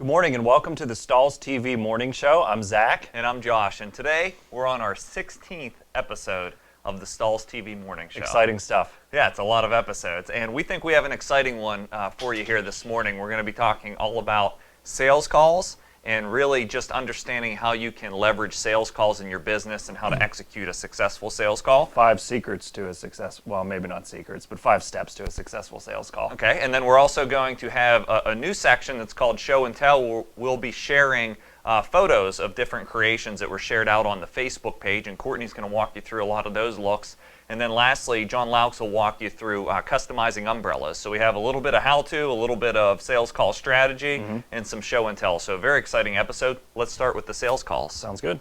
Good morning and welcome to the Stahls TV Morning Show. I'm Zach. And I'm Josh, and today we're on our 16th episode of the Stahls TV Morning Show. Exciting stuff. Yeah, it's a lot of episodes, and we think we have an exciting one for you here this morning. We're going to be talking all about sales calls and really just understanding how you can leverage sales calls in your business and how to execute a successful sales call. 5 secrets to a success, well, maybe not secrets, but 5 steps to a successful sales call. Okay, and then we're also going to have a new section that's called Show and Tell, where we'll be sharing photos of different creations that were shared out on the Facebook page, and Courtney's going to walk you through a lot of those looks. And then lastly, John Laux will walk you through customizing umbrellas. So we have a little bit of how-to, a little bit of sales call strategy, and some show and tell. So a very exciting episode. Let's start with the sales calls. Sounds good.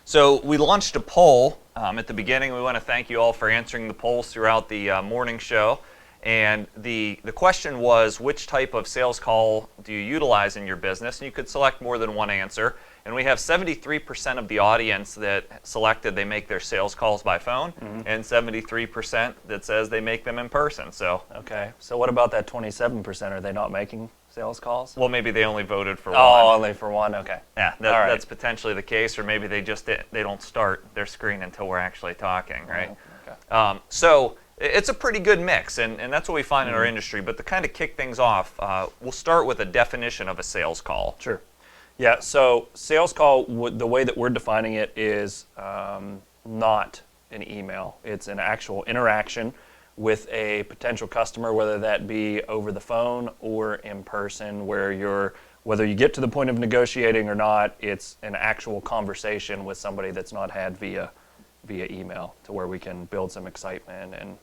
So we launched a poll at the beginning. We want to thank you all for answering the polls throughout the morning show. And the question was, which type of sales call do you utilize in your business? And you could select more than one answer. And we have 73% of the audience that selected they make their sales calls by phone, and 73% that says they make them in person. So Okay, so what about that 27%? Are they not making sales calls? well, maybe they only voted for Oh, one. only for one? Okay. Yeah, All right. that's potentially the case, or maybe they just they don't start their screen until we're actually talking, right? Okay. So it's a pretty good mix, and that's what we find in our industry. But to kind of kick things off, we'll start with a definition of a sales call. Sure. Yeah, so sales call, the way that we're defining it is not an email. It's an actual interaction with a potential customer, whether that be over the phone or in person, whether you get to the point of negotiating or not, it's an actual conversation with somebody that's not had via email, to where we can build some excitement and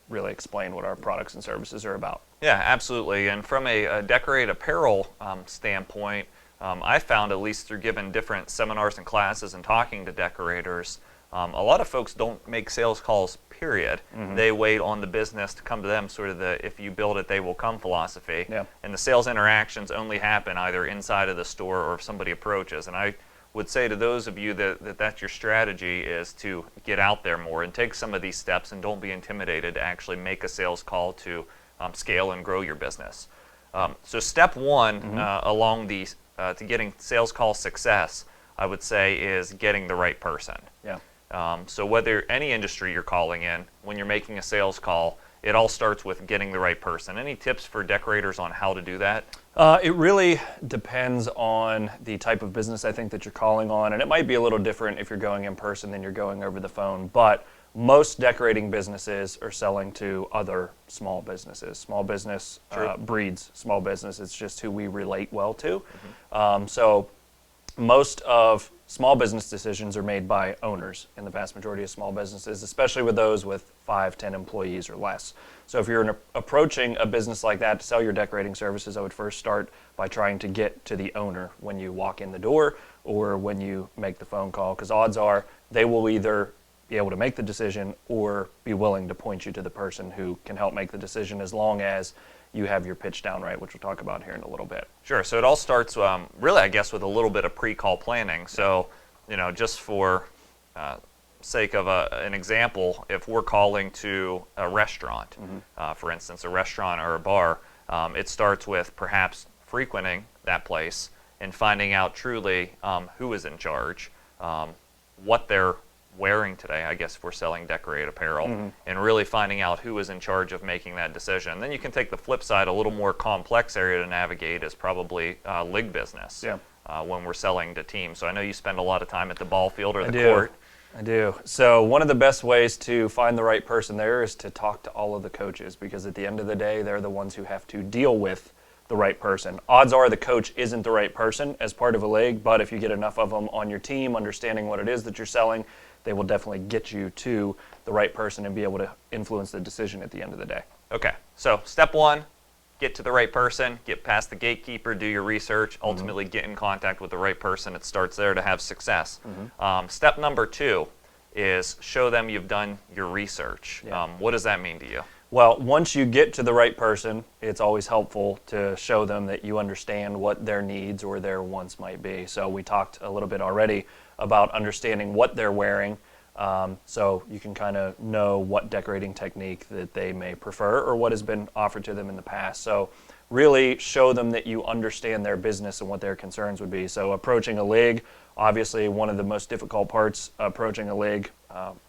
really explain what our products and services are about. Yeah, absolutely. And from a decorate apparel standpoint, I found, at least through giving different seminars and classes and talking to decorators, a lot of folks don't make sales calls, period. They wait on the business to come to them, sort of the if you build it, they will come philosophy. Yeah. And the sales interactions only happen either inside of the store or if somebody approaches. And I would say to those of you that's your strategy, is to get out there more and take some of these steps, and don't be intimidated to actually make a sales call to scale and grow your business. So step one along these to getting sales call success, I would say, is getting the right person. Yeah. So whether any industry you're calling in, when you're making a sales call, it all starts with getting the right person. Any tips for decorators on how to do that? It really depends on the type of business, I think, that you're calling on, and it might be a little different if you're going in person than you're going over the phone, but most decorating businesses are selling to other small businesses. Small business breeds small business. It's just who we relate well to. So most of small business decisions are made by owners in the vast majority of small businesses, especially with those with 5, 10 employees or less. So if you're approaching a business like that to sell your decorating services, I would first start by trying to get to the owner when you walk in the door or when you make the phone call, because odds are they will either be able to make the decision or be willing to point you to the person who can help make the decision, as long as you have your pitch down right, which we'll talk about here in a little bit. Sure. So it all starts really, I guess, with a little bit of pre-call planning. So, just for sake of an example, if we're calling to a restaurant, for instance, a restaurant or a bar, it starts with perhaps frequenting that place and finding out truly who is in charge, what they're wearing today, I guess, if we're selling decorate apparel, and really finding out who is in charge of making that decision. And then you can take the flip side. A little more complex area to navigate is probably league business. Yeah. When we're selling to teams. So I know you spend a lot of time at the ball field or the do. court. I do. So one of the best ways to find the right person there is to talk to all of the coaches, because at the end of the day, they're the ones who have to deal with the right person. Odds are the coach isn't the right person as part of a league, but if you get enough of them on your team, understanding what it is that you're selling, they will definitely get you to the right person and be able to influence the decision at the end of the day. Okay, so step one, get to the right person, get past the gatekeeper, do your research, ultimately get in contact with the right person. It starts there to have success. Step number 2 is show them you've done your research. Yeah. What does that mean to you? Well, once you get to the right person, it's always helpful to show them that you understand what their needs or their wants might be. So we talked a little bit already about understanding what they're wearing, so you can kind of know what decorating technique that they may prefer or what has been offered to them in the past. So really show them that you understand their business and what their concerns would be. So approaching a league, obviously one of the most difficult parts approaching a league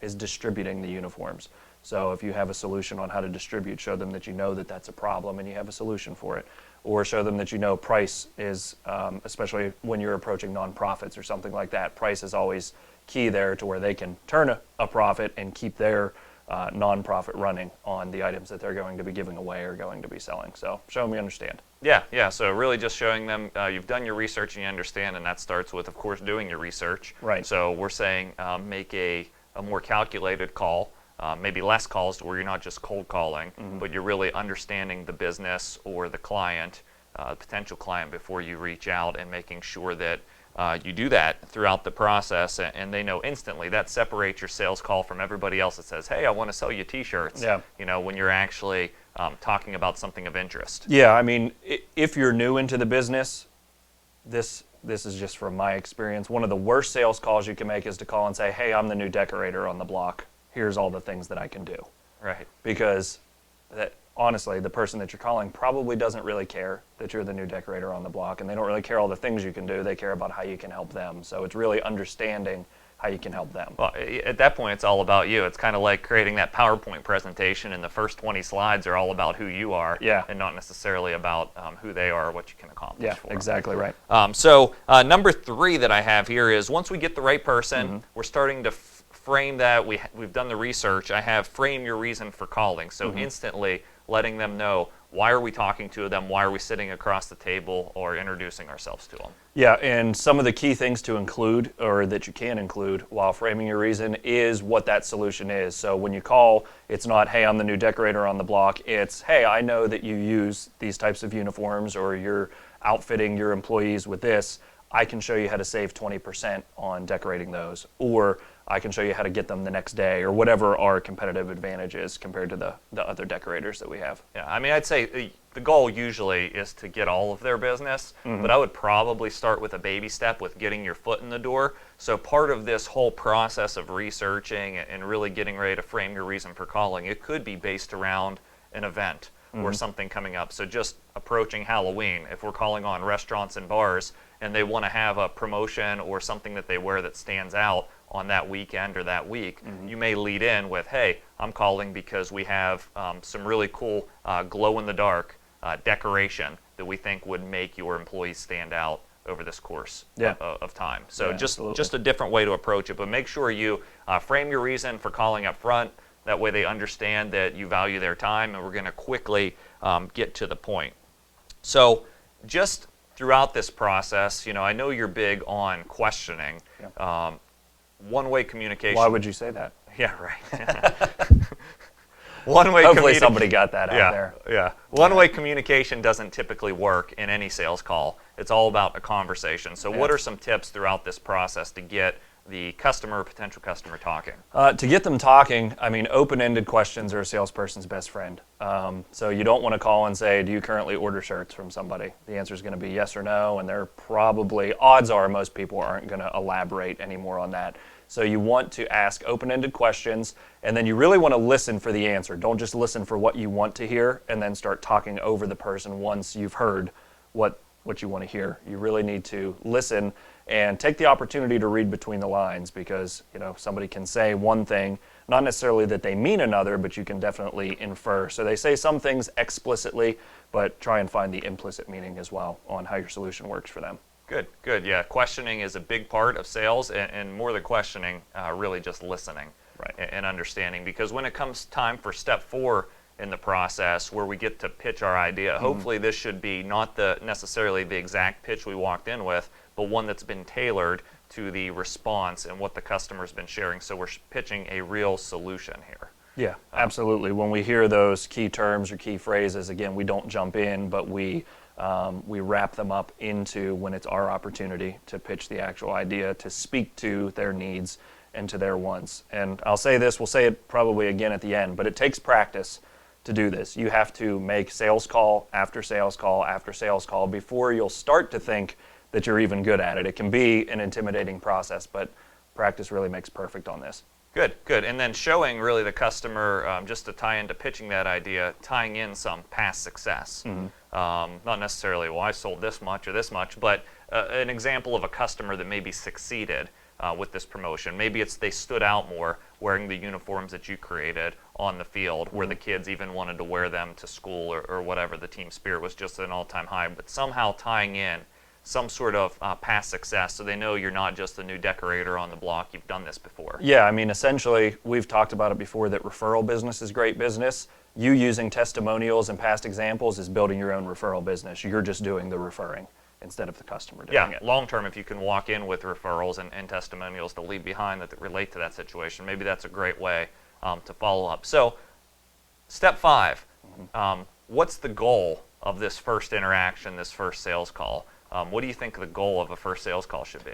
is distributing the uniforms. So if you have a solution on how to distribute, show them that you know that that's a problem and you have a solution for it. Or show them that you know price is, especially when you're approaching nonprofits or something like that, price is always key there to where they can turn a profit and keep their nonprofit running on the items that they're going to be giving away or going to be selling. So show them you understand. Yeah. So really just showing them you've done your research and you understand, and that starts with, of course, doing your research. Right. So we're saying make a more calculated call, maybe less calls to where you're not just cold calling, but you're really understanding the business or the client, potential client, before you reach out, and making sure that you do that throughout the process, and they know instantly. That separates your sales call from everybody else that says, hey, I want to sell you t-shirts, Yeah. when you're actually talking about something of interest. Yeah, I mean, if you're new into the business, this is just from my experience, one of the worst sales calls you can make is to call and say, hey, I'm the new decorator on the block. Here's all the things that I can do. Right. Because honestly, the person that you're calling probably doesn't really care that you're the new decorator on the block, and they don't really care all the things you can do. They care about how you can help them. So it's really understanding how you can help them. Well, at that point, it's all about you. It's kind of like creating that PowerPoint presentation, and the first 20 slides are all about who you are, Yeah. and not necessarily about who they are or what you can accomplish Yeah, for them. exactly right. So number 3 that I have here is, once we get the right person, we're starting to frame that. We've done the research. I have frame your reason for calling. So instantly letting them know, why are we talking to them? Why are we sitting across the table or introducing ourselves to them? Yeah, and some of the key things to include, or that you can include while framing your reason, is what that solution is. So when you call, it's not, hey, I'm the new decorator on the block. It's, hey, I know that you use these types of uniforms, or you're outfitting your employees with this. I can show you how to save 20% on decorating those. Or I can show you how to get them the next day, or whatever our competitive advantage is compared to the other decorators that we have. Yeah, I mean, I'd say the goal usually is to get all of their business, but I would probably start with a baby step with getting your foot in the door. So part of this whole process of researching and really getting ready to frame your reason for calling, it could be based around an event or something coming up. So just approaching Halloween, if we're calling on restaurants and bars and they want to have a promotion or something that they wear that stands out on that weekend or that week, you may lead in with, hey, I'm calling because we have some really cool glow-in-the-dark decoration that we think would make your employees stand out over this course of time. So Yeah, just a different way to approach it, but make sure you frame your reason for calling up front. That way they understand that you value their time, and we're going to quickly get to the point. So just throughout this process, I know you're big on questioning. Yeah. One-way communication. Why would you say that? Yeah, right. One-way Hopefully somebody got that out there. Yeah. One-way communication doesn't typically work in any sales call. It's all about a conversation. So what are some tips throughout this process to get the customer or potential customer talking? To get them talking, I mean, open-ended questions are a salesperson's best friend. So you don't want to call and say, do you currently order shirts from somebody? The answer is going to be yes or no, and they're probably, odds are most people aren't going to elaborate anymore on that. So you want to ask open-ended questions, and then you really want to listen for the answer. Don't just listen for what you want to hear and then start talking over the person once you've heard what you want to hear. You really need to listen and take the opportunity to read between the lines, because somebody can say one thing, not necessarily that they mean another, but you can definitely infer. So they say some things explicitly, but try and find the implicit meaning as well on how your solution works for them. Good. Yeah, questioning is a big part of sales, and more than questioning, really just listening, Right. and understanding. Because when it comes time for step 4 in the process, where we get to pitch our idea, hopefully this should be not necessarily the exact pitch we walked in with, but one that's been tailored to the response and what the customer's been sharing. So we're pitching a real solution here. Yeah, absolutely. When we hear those key terms or key phrases, again, we don't jump in, but we wrap them up into when it's our opportunity to pitch the actual idea, to speak to their needs and to their wants. And I'll say this, we'll say it probably again at the end, but it takes practice to do this. You have to make sales call after sales call after sales call before you'll start to think that you're even good at it. It can be an intimidating process, but practice really makes perfect on this. Good, good. And then showing really the customer, just to tie into pitching that idea, tying in some past success. Not necessarily, well, I sold this much or this much, but an example of a customer that maybe succeeded with this promotion. Maybe it's they stood out more wearing the uniforms that you created on the field, where the kids even wanted to wear them to school or whatever. The team spirit was just at an all-time high, but somehow tying in some sort of past success so they know you're not just a new decorator on the block, you've done this before. Yeah, I mean, essentially, we've talked about it before that referral business is great business. You using testimonials and past examples is building your own referral business. You're just doing the referring instead of the customer doing it. Long term, if you can walk in with referrals and testimonials to leave behind that relate to that situation, maybe that's a great way to follow up. So, step 5, what's the goal of this first interaction, this first sales call? What do you think the goal of a first sales call should be?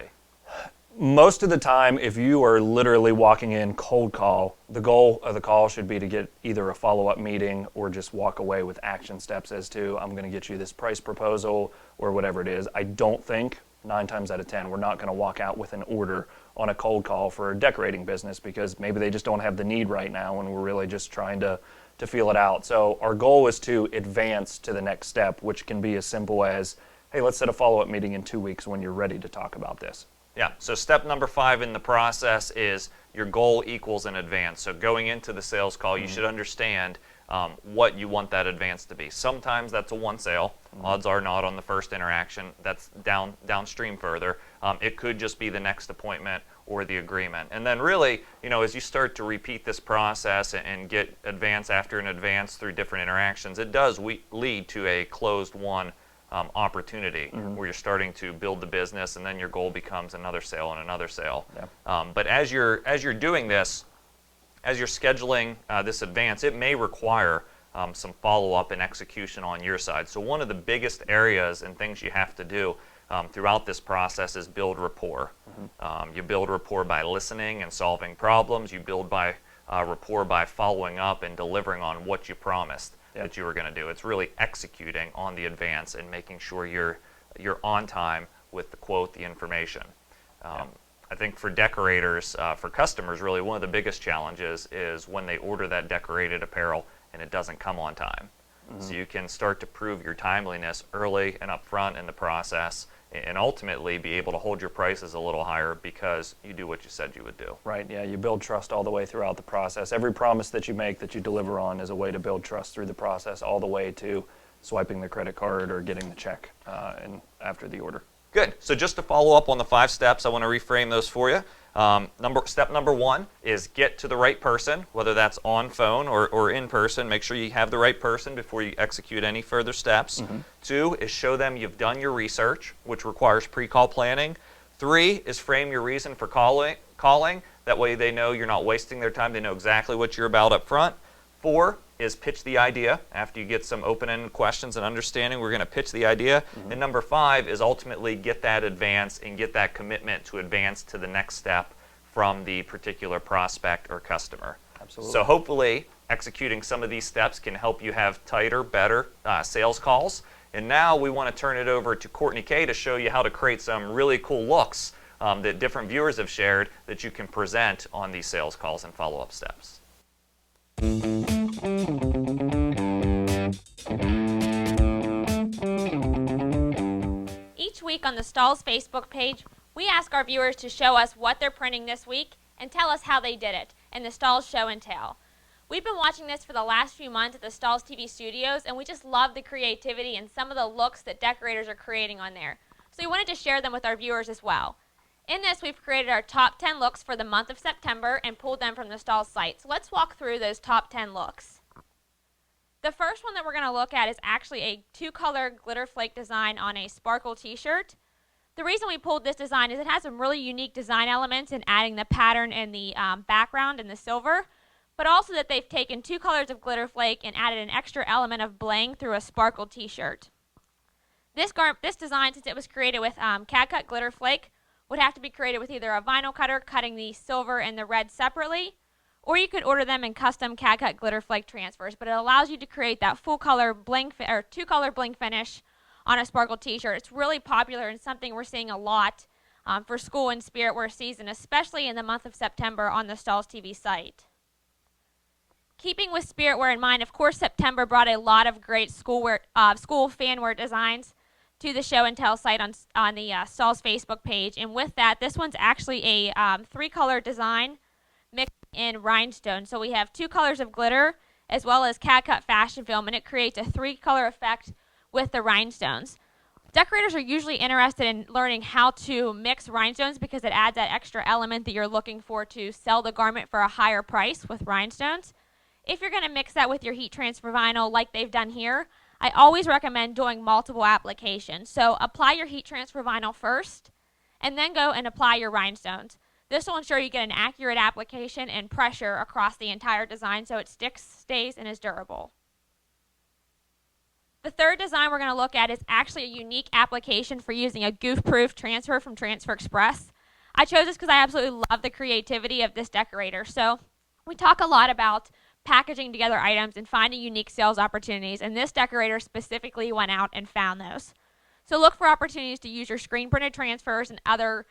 Most of the time, if you are literally walking in cold call, the goal of the call should be to get either a follow-up meeting or just walk away with action steps as to, I'm going to get you this price proposal or whatever it is. I don't think 9 times out of 10 we're not going to walk out with an order on a cold call for a decorating business because maybe they just don't have the need right now and we're really just trying to feel it out. So our goal is to advance to the next step, which can be as simple as, hey, let's set a follow-up meeting in 2 weeks when you're ready to talk about this. Yeah, so step number 5 in the process is your goal equals an advance. So going into the sales call, you should understand what you want that advance to be. Sometimes that's a one sale. Odds are not on the first interaction. That's downstream further. It could just be the next appointment or the agreement. And then really, as you start to repeat this process and get advance after an advance through different interactions, it does lead to a closed won opportunity where you're starting to build the business, and then your goal becomes another sale and another sale. Yeah. But as you're doing this, as you're scheduling this advance, it may require some follow-up and execution on your side. So one of the biggest areas and things you have to do throughout this process is build rapport. You build rapport by listening and solving problems. You build rapport by following up and delivering on what you promised that you were going to do. It's really executing on the advance and making sure you're on time with the quote, the information. I think for decorators, for customers, really one of the biggest challenges is when they order that decorated apparel and it doesn't come on time. So you can start to prove your timeliness early and upfront in the process, and ultimately be able to hold your prices a little higher because you do what you said you would do. Right, yeah, you build trust all the way throughout the process. Every promise that you make that you deliver on is a way to build trust through the process, all the way to swiping the credit card or getting the check and after the order. Good. So just to follow up on the 5 steps, I want to reframe those for you. Step number 1 is get to the right person, whether that's on phone or in person. Make sure you have the right person before you execute any further steps. 2 is show them you've done your research, which requires pre-call planning. 3 is frame your reason for calling. That way they know you're not wasting their time. They know exactly what you're about up front. 4 is pitch the idea. After you get some open-ended questions and understanding, we're going to pitch the idea. And number 5 is ultimately get that advance and get that commitment to advance to the next step from the particular prospect or customer. Absolutely. So hopefully executing some of these steps can help you have tighter, better sales calls. And now we want to turn it over to Courtney K to show you how to create some really cool looks that different viewers have shared that you can present on these sales calls and follow-up steps. Each week on the Stahls Facebook page, we ask our viewers to show us what they're printing this week and tell us how they did it in the Stahls Show and Tell. We've been watching this for the last few months at the Stahls TV studios, and we just love the creativity and some of the looks that decorators are creating on there. So we wanted to share them with our viewers as well. In this, we've created our top 10 looks for the month of September and pulled them from the Stahls site. So let's walk through those top 10 looks. The first one that we're going to look at is actually a 2-color glitter flake design on a sparkle t-shirt. The reason we pulled this design is it has some really unique design elements in adding the pattern and the background and the silver, but also that they've taken 2 colors of glitter flake and added an extra element of bling through a sparkle t-shirt. This design, since it was created with CAD cut glitter flake, would have to be created with either a vinyl cutter cutting the silver and the red separately, or you could order them in custom CAD cut glitter flake transfers, but it allows you to create that full color bling or 2-color bling finish on a sparkle t-shirt. It's really popular and something we're seeing a lot for school and spirit wear season, especially in the month of September on the Stahls TV site. Keeping with spirit wear in mind, of course, September brought a lot of great school fan wear designs to the show and tell site on the Stahls Facebook page. And with that, this one's actually a 3-color design mixed in rhinestones. So we have 2 colors of glitter as well as CAD-cut fashion film, and it creates a 3-color effect with the rhinestones. Decorators are usually interested in learning how to mix rhinestones because it adds that extra element that you're looking for to sell the garment for a higher price with rhinestones. If you're going to mix that with your heat transfer vinyl like they've done here, I always recommend doing multiple applications. So apply your heat transfer vinyl first, and then go and apply your rhinestones. This will ensure you get an accurate application and pressure across the entire design so it sticks, stays, and is durable. The third design we're going to look at is actually a unique application for using a goof-proof transfer from Transfer Express. I chose this because I absolutely love the creativity of this decorator. So we talk a lot about packaging together items and finding unique sales opportunities, and this decorator specifically went out and found those. So look for opportunities to use your screen printed transfers and other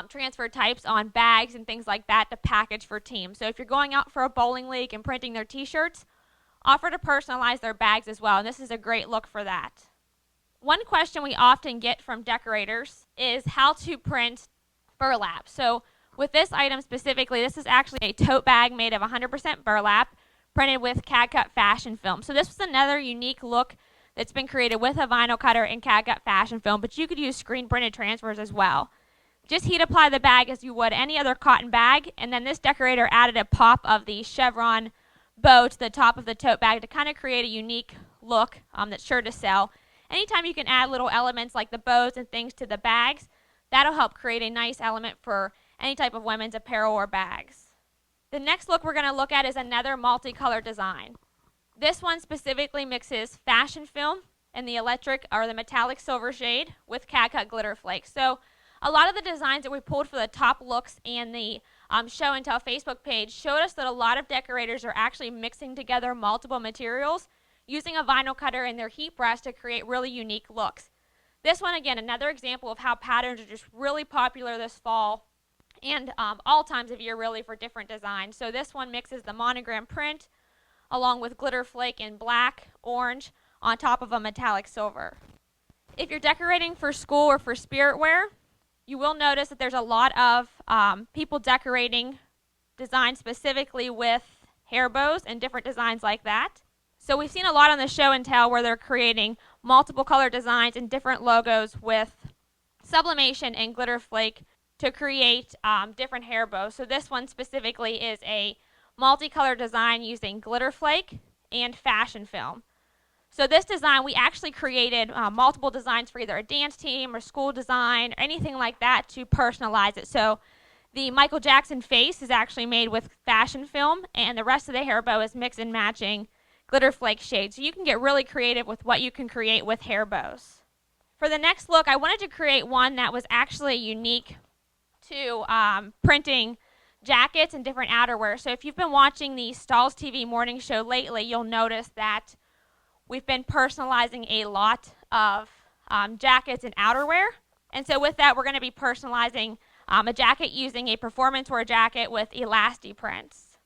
transfer types on bags and things like that to package for teams. So if you're going out for a bowling league and printing their t-shirts, offer to personalize their bags as well, and this is a great look for that. One question we often get from decorators is how to print burlap. So with this item specifically, this is actually a tote bag made of 100% burlap printed with CAD-cut fashion film. So this was another unique look that's been created with a vinyl cutter and CAD-cut fashion film, but you could use screen printed transfers as well. Just heat apply the bag as you would any other cotton bag, and then this decorator added a pop of the chevron bow to the top of the tote bag to kind of create a unique look that's sure to sell. Anytime you can add little elements like the bows and things to the bags, that'll help create a nice element for any type of women's apparel or bags. The next look we're going to look at is another multicolor design. This one specifically mixes fashion film in the electric or the metallic silver shade with CAD-cut glitter flakes. So a lot of the designs that we pulled for the top looks and the show and tell Facebook page showed us that a lot of decorators are actually mixing together multiple materials using a vinyl cutter and their heat press to create really unique looks. This one, again, another example of how patterns are just really popular this fall and all times of year really for different designs. So this one mixes the monogram print along with glitter flake in black, orange on top of a metallic silver. If you're decorating for school or for spirit wear, you will notice that there's a lot of people decorating designs specifically with hair bows and different designs like that. So we've seen a lot on the show and tell where they're creating multiple color designs and different logos with sublimation and glitter flake to create different hair bows. So this one specifically is a multicolor design using glitter flake and fashion film. So this design, we actually created multiple designs for either a dance team or school design or anything like that to personalize it. So the Michael Jackson face is actually made with fashion film, and the rest of the hair bow is mix and matching glitter flake shades. So you can get really creative with what you can create with hair bows. For the next look, I wanted to create one that was actually unique to printing jackets and different outerwear. So if you've been watching the Stahls TV morning show lately, you'll notice that we've been personalizing a lot of jackets and outerwear. And so with that, we're going to be personalizing a jacket using a performance wear jacket with elasti prints.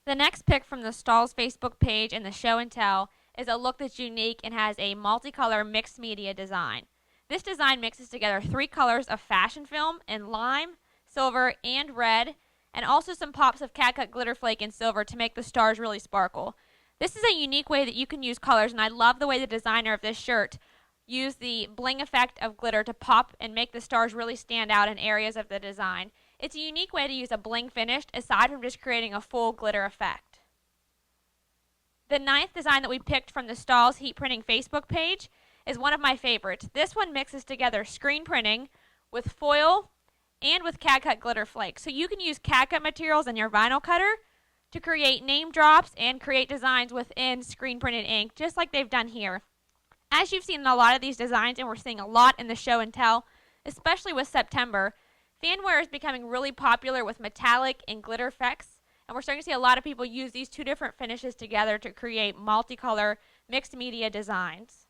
The next pick from the Stahls Facebook page and the show and tell is a look that's unique and has a multicolor mixed media design. This design mixes together 3 colors of fashion film in lime, silver, and red, and also some pops of CAD-cut glitter flake in silver to make the stars really sparkle. This is a unique way that you can use colors, and I love the way the designer of this shirt used the bling effect of glitter to pop and make the stars really stand out in areas of the design. It's a unique way to use a bling finish aside from just creating a full glitter effect. The 9th design that we picked from the Stahls heat printing Facebook page is one of my favorites. This one mixes together screen printing with foil and with CAD-cut glitter flakes. So you can use CAD-cut materials in your vinyl cutter to create name drops and create designs within screen printed ink, just like they've done here. As you've seen in a lot of these designs, and we're seeing a lot in the show and tell, especially with September, fanwear is becoming really popular with metallic and glitter effects, and we're starting to see a lot of people use these 2 different finishes together to create multicolor mixed media designs.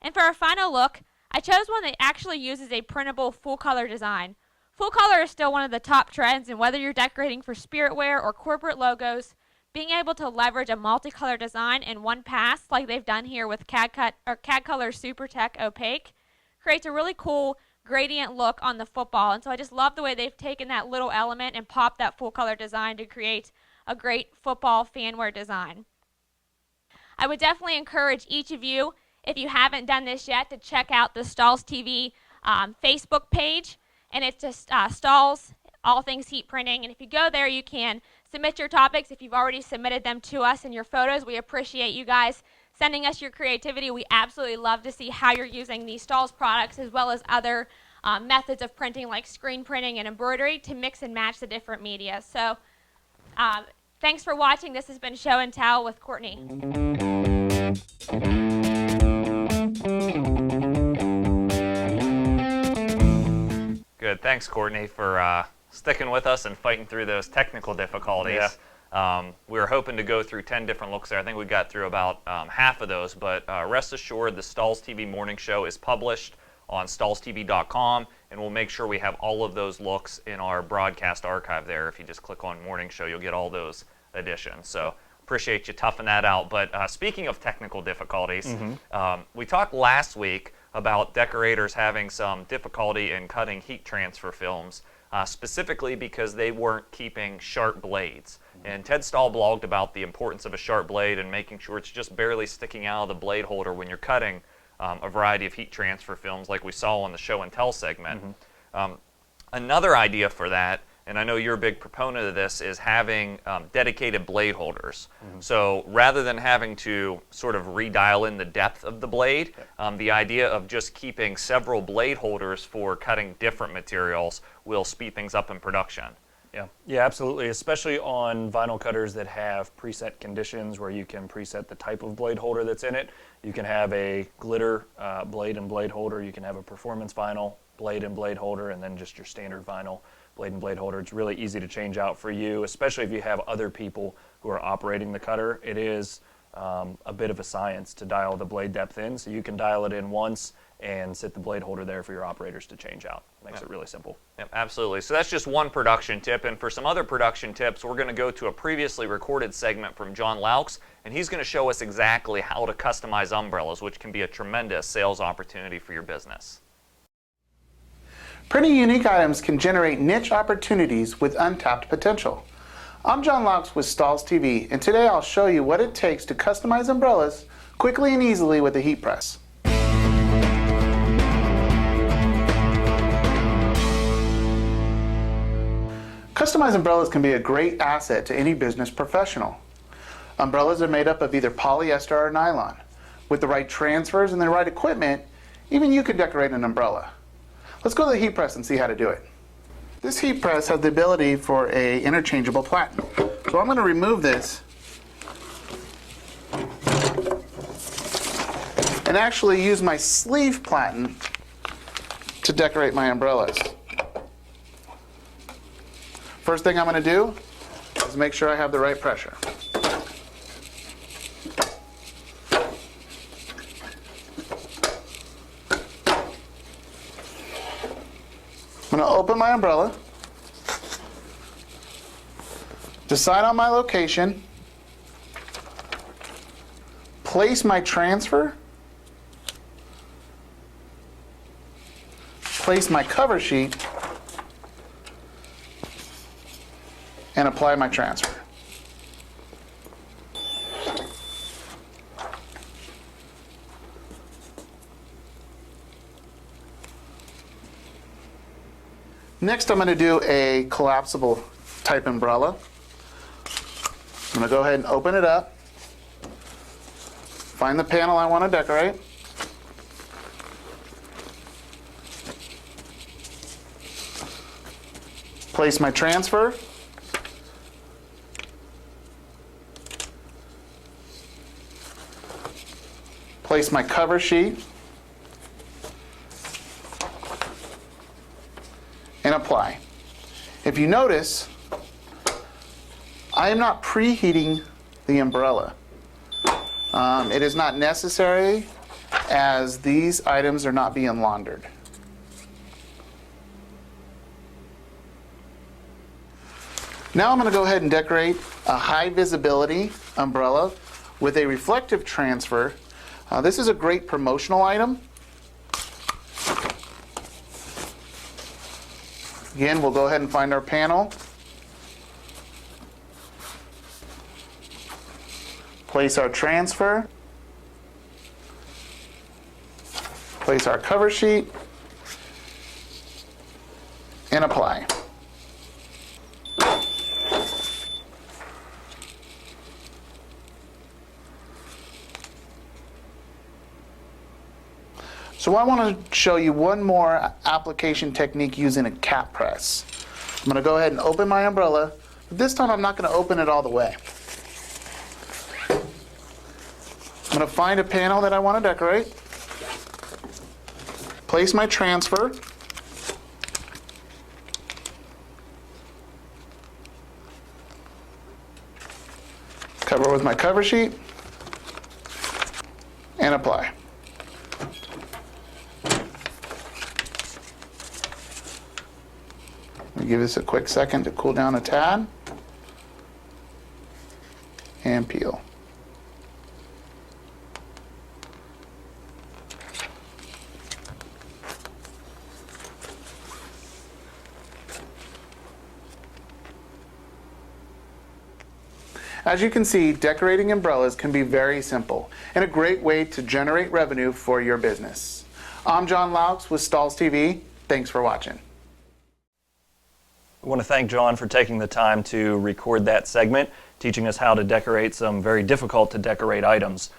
And for our final look, I chose one that actually uses a printable full color design. Full color is still one of the top trends, and whether you're decorating for spirit wear or corporate logos, being able to leverage a multicolor design in one pass, like they've done here with CAD Color Super Tech Opaque, creates a really cool gradient look on the football. And so I just love the way they've taken that little element and popped that full color design to create a great football fanwear design. I would definitely encourage each of you, if you haven't done this yet, to check out the Stahls TV Facebook page. And it's just Stahls, all things heat printing. And if you go there, you can submit your topics. If you've already submitted them to us in your photos, we appreciate you guys sending us your creativity. We absolutely love to see how you're using these Stahls products as well as other methods of printing like screen printing and embroidery to mix and match the different media. So thanks for watching. This has been Show and Tell with Courtney. Good. Thanks, Courtney, for sticking with us and fighting through those technical difficulties. Yeah. We were hoping to go through 10 different looks there. I think we got through about half of those, but rest assured the Stahls TV Morning Show is published on stahlstv.com, and we'll make sure we have all of those looks in our broadcast archive there. If you just click on Morning Show, you'll get all those editions. So appreciate you toughing that out. But speaking of technical difficulties, we talked last week about decorators having some difficulty in cutting heat transfer films, specifically because they weren't keeping sharp blades. And Ted Stahl blogged about the importance of a sharp blade and making sure it's just barely sticking out of the blade holder when you're cutting a variety of heat transfer films like we saw on the Show and Tell segment. Another idea for that, and I know you're a big proponent of this, is having dedicated blade holders. So rather than having to sort of redial in the depth of the blade, the idea of just keeping several blade holders for cutting different materials will speed things up in production. Yeah, absolutely, especially on vinyl cutters that have preset conditions where you can preset the type of blade holder that's in it. You can have a glitter blade and blade holder, you can have a performance vinyl blade and blade holder, and then just your standard vinyl blade and blade holder. It's really easy to change out for you, especially if you have other people who are operating the cutter. It is a bit of a science to dial the blade depth in, so you can dial it in once and sit the blade holder there for your operators to change out. Makes it really simple. Yep, absolutely. So that's just one production tip, and for some other production tips, we're going to go to a previously recorded segment from John Laux, and he's going to show us exactly how to customize umbrellas, which can be a tremendous sales opportunity for your business. Printing unique items can generate niche opportunities with untapped potential. I'm John Laux with Stahls TV, and today I'll show you what it takes to customize umbrellas quickly and easily with a heat press. Customized umbrellas can be a great asset to any business professional. Umbrellas are made up of either polyester or nylon. With the right transfers and the right equipment, even you can decorate an umbrella. Let's go to the heat press and see how to do it. This heat press has the ability for an interchangeable platen. So I'm going to remove this and actually use my sleeve platen to decorate my umbrellas. First thing I'm going to do is make sure I have the right pressure. I'm going to open my umbrella, decide on my location, place my transfer, place my cover sheet, and apply my transfer. Next, I'm going to do a collapsible type umbrella. I'm going to go ahead and open it up, find the panel I want to decorate, place my transfer, place my cover sheet, and apply. If you notice, I am not preheating the umbrella. It is not necessary, as these items are not being laundered. Now I'm going to go ahead and decorate a high visibility umbrella with a reflective transfer. This is a great promotional item. Again, we'll go ahead and find our panel. Place our transfer. Place our cover sheet. And apply. So I want to show you one more application technique using a cap press. I'm going to go ahead and open my umbrella, but this time I'm not going to open it all the way. I'm going to find a panel that I want to decorate, place my transfer, cover with my cover sheet, and apply. Give this a quick second to cool down a tad, and peel. As you can see, decorating umbrellas can be very simple and a great way to generate revenue for your business. I'm John Laux with Stahls TV. Thanks for watching. I want to thank John for taking the time to record that segment, teaching us how to decorate some very difficult to decorate items.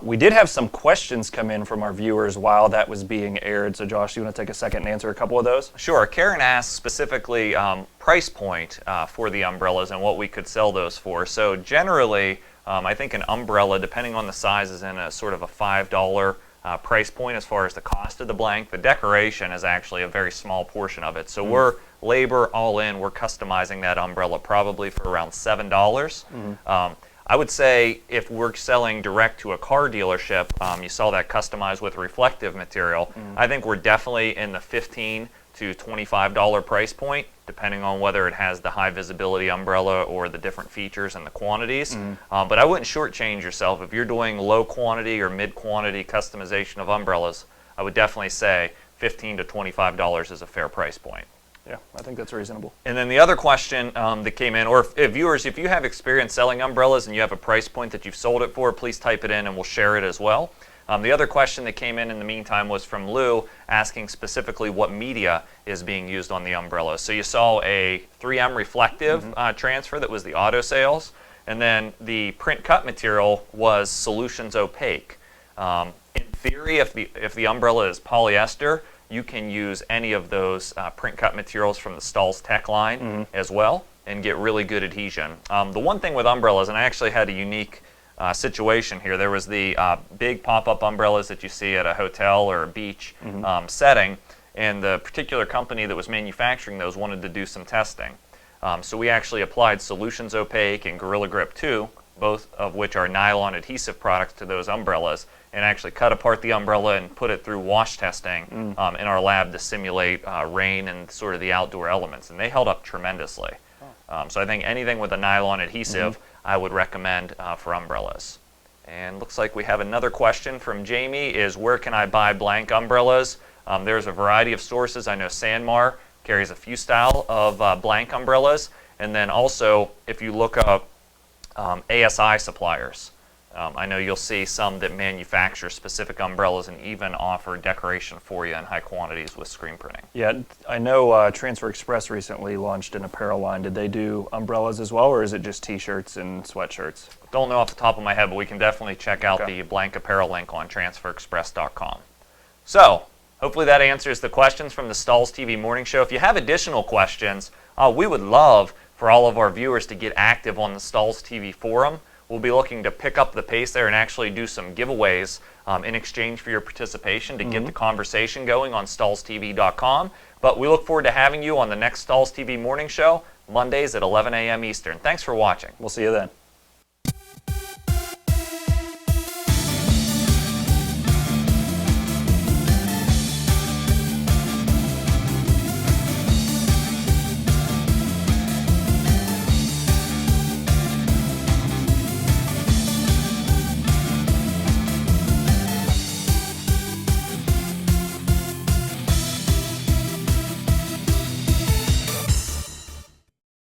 We did have some questions come in from our viewers while that was being aired. So Josh, do you want to take a second and answer a couple of those? Sure. Karen asked specifically price point for the umbrellas and what we could sell those for. So generally, I think an umbrella, depending on the size, is in a sort of a $5 price point as far as the cost of the blank. The decoration is actually a very small portion of it. So we're labor all in, we're customizing that umbrella probably for around $7. I would say if we're selling direct to a car dealership, you saw that customized with reflective material, I think we're definitely in the $15 to $25 price point, depending on whether it has the high visibility umbrella or the different features and the quantities. But I wouldn't shortchange yourself. If you're doing low quantity or mid quantity customization of umbrellas, I would definitely say $15 to $25 is a fair price point. Yeah, I think that's reasonable. And then the other question that came in, or if viewers, if you have experience selling umbrellas and you have a price point that you've sold it for, please type it in and we'll share it as well. The other question that came in the meantime was from Lou, asking specifically what media is being used on the umbrella. So you saw a 3M reflective transfer that was the auto sales, and then the print cut material was Solutions Opaque. In theory, if the umbrella is polyester, you can use any of those print cut materials from the Stahls Tech line as well and get really good adhesion. The one thing with umbrellas, and I actually had a unique situation here, there was the big pop-up umbrellas that you see at a hotel or a beach setting, and the particular company that was manufacturing those wanted to do some testing. So we actually applied Solutions Opaque and Gorilla Grip 2, both of which are nylon adhesive products, to those umbrellas, and actually cut apart the umbrella and put it through wash testing in our lab to simulate rain and sort of the outdoor elements, and they held up tremendously. So I think anything with a nylon adhesive I would recommend for umbrellas. And looks like we have another question from Jamie, is where can I buy blank umbrellas? There's a variety of sources. I know Sanmar carries a few style of blank umbrellas, and then also if you look up ASI suppliers, I know you'll see some that manufacture specific umbrellas and even offer decoration for you in high quantities with screen printing. Yeah, I know Transfer Express recently launched an apparel line. Did they do umbrellas as well, or is it just t-shirts and sweatshirts? Don't know off the top of my head, but we can definitely check out the blank apparel link on transferexpress.com. So, hopefully that answers the questions from the Stahls TV Morning Show. If you have additional questions, we would love for all of our viewers to get active on the Stahls TV forum. We'll be looking to pick up the pace there and actually do some giveaways in exchange for your participation to get the conversation going on stahlstv.com. But we look forward to having you on the next Stahls TV Morning Show, Mondays at 11 a.m. Eastern. Thanks for watching. We'll see you then.